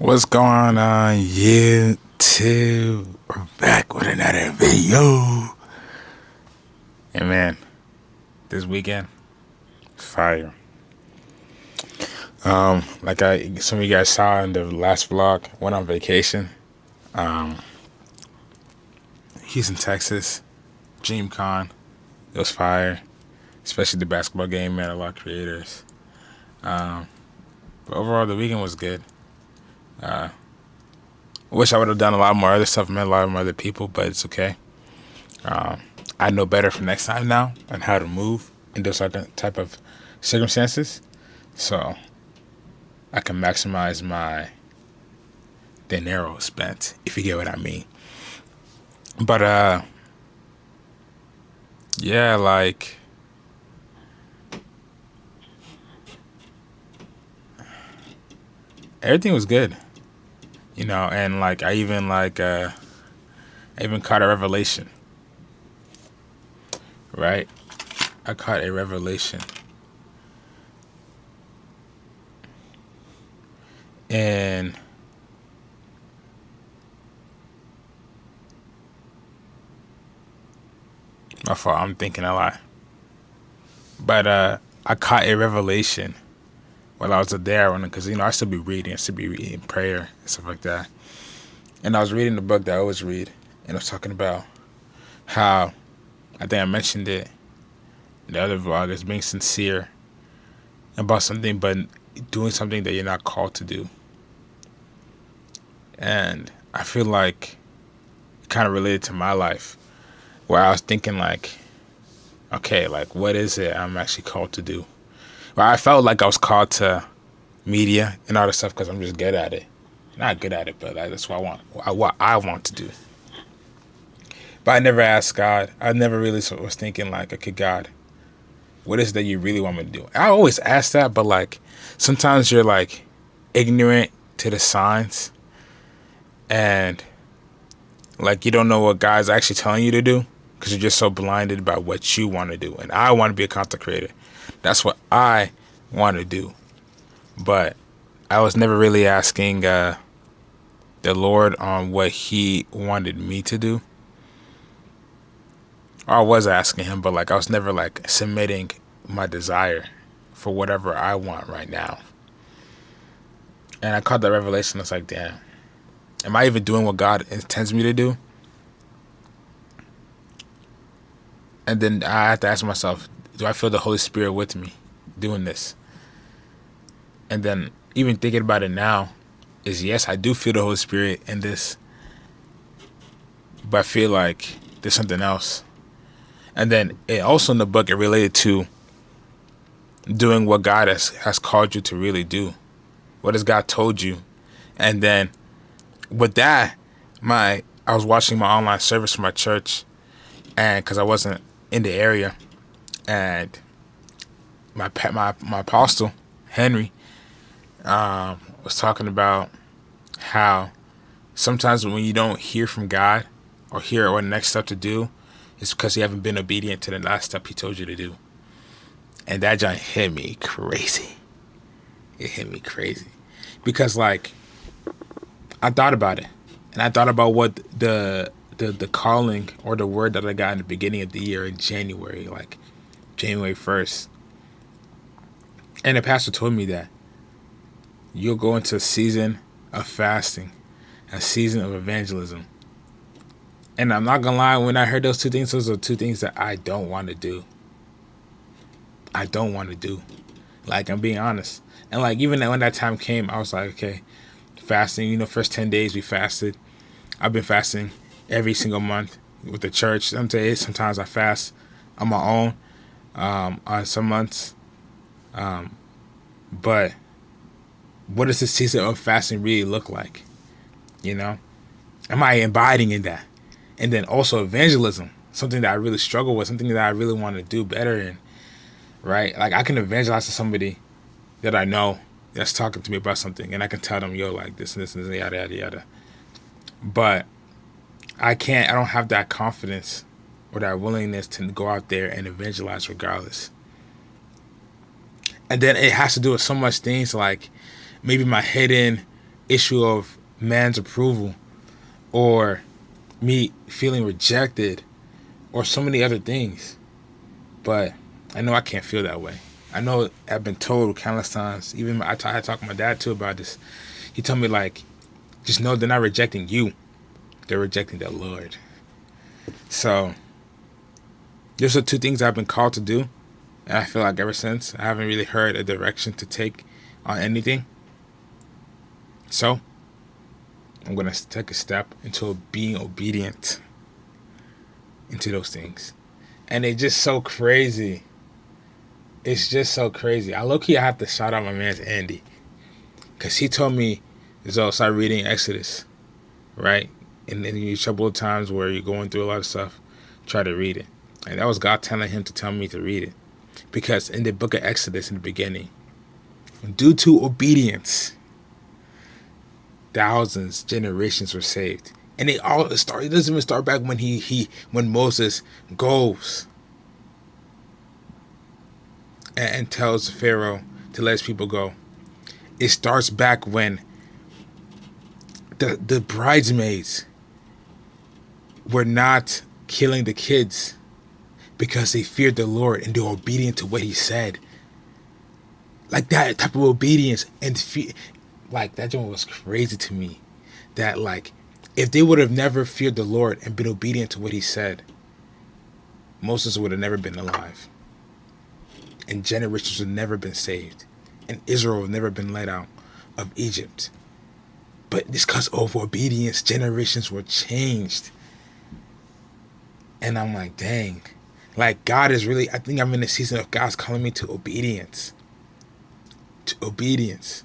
What's going on, YouTube? We're back with another video. And man, this weekend, fire. Like some of you guys saw in the last vlog, went on vacation. Houston, Texas, DreamCon. It was fire, especially the basketball game. Met a lot of creators. But overall, the weekend was good. Wish I would have done a lot more other stuff, met a lot more other people, but it's okay. I know better for next time now and how to move in those certain type of circumstances, so I can maximize my dinero spent, if you get what I mean. But yeah, like everything was good, and like I even caught a revelation, right? I caught a revelation. And my fault, I'm thinking a lot. But I caught a revelation while I was there, because I still be reading, prayer and stuff like that. And I was reading the book that I always read, and I was talking about how, I think I mentioned it in the other vlog, is being sincere about something, but doing something that you're not called to do. And I feel like it kind of related to my life, where I was thinking like, okay, like what is it I'm actually called to do? Well, I felt like I was called to media and all this stuff because I'm just good at it. Not good at it, but that's what I want to do. But I never asked God. I never really was thinking like, okay, God, what is it that you really want me to do? I always ask that, but like sometimes you're like ignorant to the signs, and like you don't know what God's actually telling you to do because you're just so blinded by what you want to do. And I want to be a content creator. That's what I want to do. But I was never really asking the Lord on what he wanted me to do. Or I was asking him, but like I was never like submitting my desire for whatever I want right now. And I caught that revelation. I was like, damn, am I even doing what God intends me to do? And then I have to ask myself, do I feel the Holy Spirit with me doing this? And then even thinking about it now is, yes, I do feel the Holy Spirit in this, but I feel like there's something else. And then it also in the book, it related to doing what God has called you to really do. What has God told you? And then with that, I was watching my online service for my church, and because I wasn't in the area, and my apostle Henry was talking about how sometimes when you don't hear from God or hear what the next step to do, it's because you haven't been obedient to the last step he told you to do. And that giant hit me crazy. It hit me crazy because like I thought about it, and I thought about what the calling or the word that I got in the beginning of the year in January, like January 1st. And the pastor told me that you'll go into a season of fasting, a season of evangelism. And I'm not gonna lie, when I heard those two things, those are two things that I don't want to do. I don't want to do. Like, I'm being honest. And like even when that time came, I was like, okay, fasting, first 10 days we fasted. I've been fasting every single month with the church. Sometimes I fast on my own on some months. But what does this season of fasting really look like? Am I abiding in that? And then also evangelism, something that I really struggle with, something that I really want to do better in, right? Like I can evangelize to somebody that I know that's talking to me about something, and I can tell them, yo, like this and this and this, yada, yada, yada. But I don't have that confidence or that willingness to go out there and evangelize regardless. And then it has to do with so much things, like maybe my hidden issue of man's approval, or me feeling rejected, or so many other things. But I know I can't feel that way. I know I've been told countless times. Even I talked to my dad too about this. He told me, like, just know they're not rejecting you; they're rejecting the Lord. So there's the two things I've been called to do, and I feel like ever since I haven't really heard a direction to take on anything. So I'm gonna take a step into being obedient into those things, and it's just so crazy. It's just so crazy. I low-key I have to shout out my man's Andy, because he told me, so start reading Exodus, right? And then you trouble times where you're going through a lot of stuff, try to read it. And that was God telling him to tell me to read it. Because in the book of Exodus in the beginning, due to obedience, thousands, generations were saved. And it doesn't even start back when when Moses goes and tells Pharaoh to let his people go. It starts back when the bridesmaids were not killing the kids because they feared the Lord and they were obedient to what he said. Like that type of obedience like that joint was crazy to me. That like if they would have never feared the Lord and been obedient to what he said, Moses would have never been alive. And generations would have never been saved. And Israel would have never been let out of Egypt. But just because of obedience, generations were changed. And I'm like, dang. Like God is really, I think I'm in a season of God's calling me to obedience. To obedience.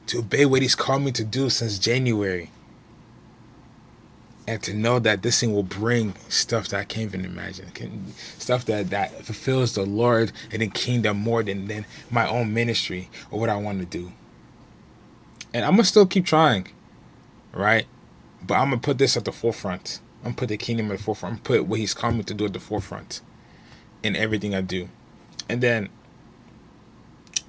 To obey what he's called me to do since January. And to know that this thing will bring stuff that I can't even imagine. Stuff that fulfills the Lord and the kingdom more than my own ministry or what I want to do. And I'm going to still keep trying. Right? But I'm going to put this at the forefront. I'm going to put the kingdom at the forefront. I'm going to put what he's called me to do at the forefront. In everything I do. And then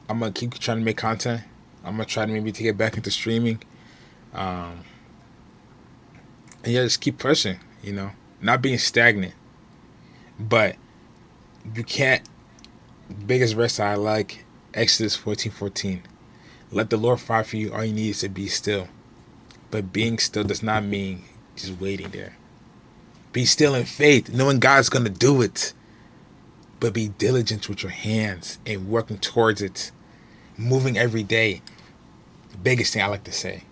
I'm going to keep trying to make content. I'm going to try to maybe to get back into streaming. And yeah, just keep pushing, not being stagnant. But you can't, biggest verse I like, Exodus 14:14. Let the Lord fight for you. All you need is to be still. But being still does not mean just waiting there. Be still in faith, knowing God's going to do it. But be diligent with your hands and working towards it. Moving every day. The biggest thing I like to say,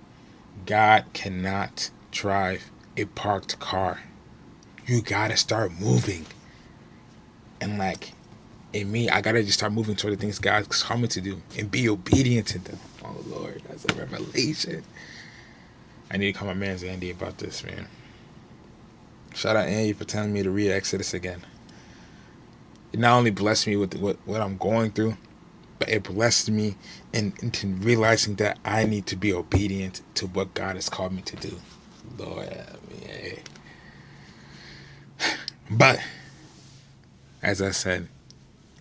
God cannot drive a parked car. You gotta start moving. And like, in me, I gotta just start moving toward the things God's called me to do and be obedient to them. Oh Lord, that's a revelation. I need to call my man Andy about this, man. Shout out Andy for telling me to read Exodus again. It not only blessed me with what I'm going through, but it blessed me into realizing that I need to be obedient to what God has called me to do. Lord, yeah. But as I said,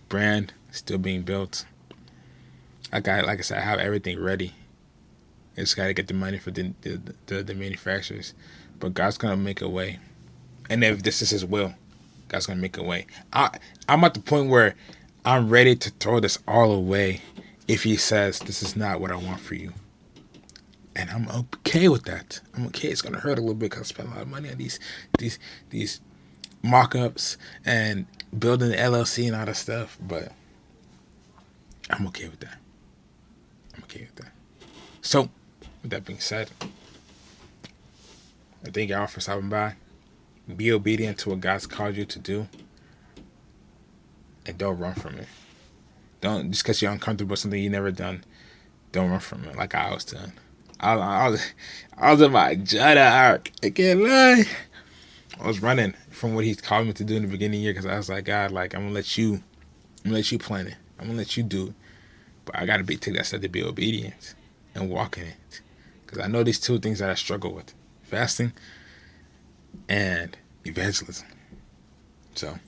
brand still being built. Like I said, I have everything ready. I just gotta get the money for the manufacturers. But God's gonna make a way. And if this is his will, God's gonna make a way. I'm at the point where I'm ready to throw this all away if he says this is not what I want for you. And I'm okay with that. I'm okay. It's gonna hurt a little bit because I spent a lot of money on these mock-ups and building the LLC and all that stuff. But I'm okay with that. So, with that being said, I thank y'all for stopping by. Be obedient to what God's called you to do. And don't run from it. Don't, just because you're uncomfortable with something you've never done, don't run from it like I was doing. I was in my Jada arc. I can't lie. I was running from what he's called me to do in the beginning of the year because I was like, God, like I'm gonna let you plan it. I'm gonna let you do it. But I gotta take that step to be obedient and walk in it. Because I know these two things that I struggle with: fasting and evangelism. So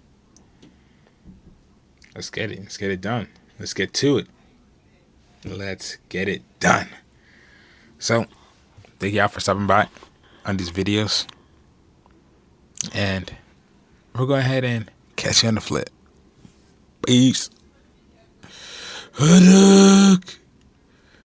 let's get it. Let's get it done. Let's get to it. Let's get it done. So, thank y'all for stopping by on these videos. And we'll go ahead and catch you on the flip. Peace. Haddock.